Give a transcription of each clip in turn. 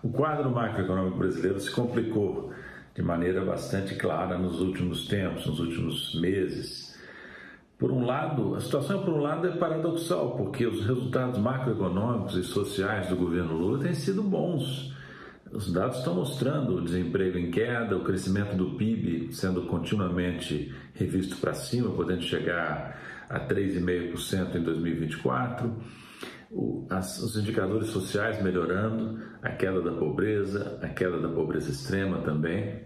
O quadro macroeconômico brasileiro se complicou de maneira bastante clara nos últimos tempos, nos últimos meses. Por um lado, a situação por um lado é paradoxal, porque os resultados macroeconômicos e sociais do governo Lula têm sido bons. Os dados estão mostrando o desemprego em queda, o crescimento do PIB sendo continuamente revisto para cima, podendo chegar a 3,5% em 2024, os indicadores sociais melhorando, a queda da pobreza extrema também.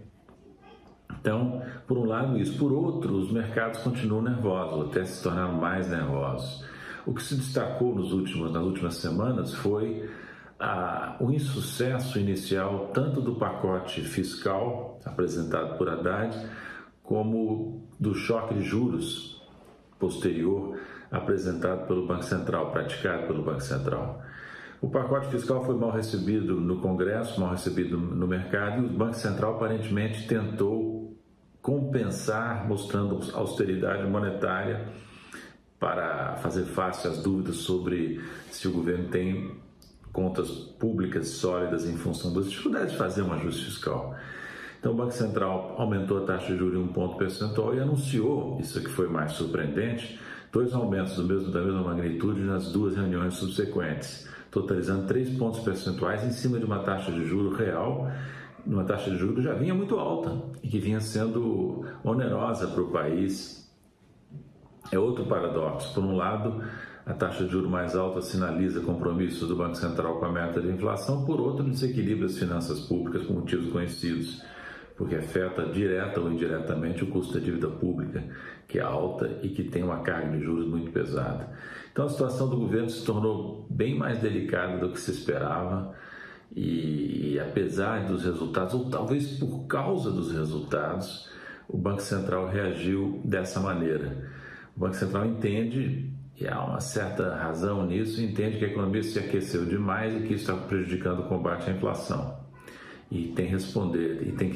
Então, por um lado isso. Por outro, os mercados continuam nervosos, até se tornaram mais nervosos. O que se destacou nas últimas semanas foi o insucesso inicial tanto do pacote fiscal apresentado por Haddad, como do choque de juros posterior apresentado pelo Banco Central, praticado pelo Banco Central. O pacote fiscal foi mal recebido no Congresso, mal recebido no mercado, e o Banco Central aparentemente tentou compensar, mostrando austeridade monetária para fazer face às dúvidas sobre se o governo tem contas públicas sólidas em função das dificuldades de fazer um ajuste fiscal. Então o Banco Central aumentou a taxa de juros em 1 ponto percentual e anunciou, isso que foi mais surpreendente, 2 aumentos da mesma magnitude nas 2 reuniões subsequentes, totalizando 3 pontos percentuais em cima de uma taxa de juros real, uma taxa de juros que já vinha muito alta e que vinha sendo onerosa para o país. É outro paradoxo. Por um lado, a taxa de juros mais alta sinaliza compromissos do Banco Central com a meta de inflação, por outro, desequilibra as finanças públicas por motivos conhecidos, porque afeta direta ou indiretamente o custo da dívida pública, que é alta e que tem uma carga de juros muito pesada. Então a situação do governo se tornou bem mais delicada do que se esperava e apesar dos resultados, ou talvez por causa dos resultados, o Banco Central reagiu dessa maneira. O Banco Central entende, e há uma certa razão nisso, entende que a economia se aqueceu demais e que isso está prejudicando o combate à inflação. E tem que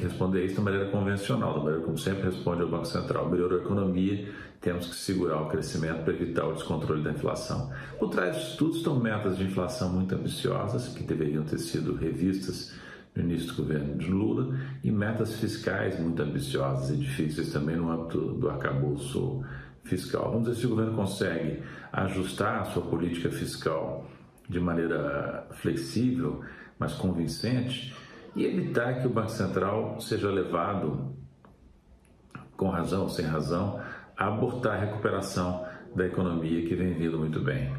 responder a isso da maneira convencional, da maneira como sempre responde o Banco Central. Melhorou a economia, temos que segurar o crescimento para evitar o descontrole da inflação. Por trás disso tudo estão metas de inflação muito ambiciosas, que deveriam ter sido revistas no início do governo de Lula, e metas fiscais muito ambiciosas e difíceis também no âmbito do arcabouço fiscal. Vamos ver se o governo consegue ajustar a sua política fiscal de maneira flexível, mas convincente, e evitar que o Banco Central seja levado, com razão ou sem razão, a abortar a recuperação da economia que vem vindo muito bem.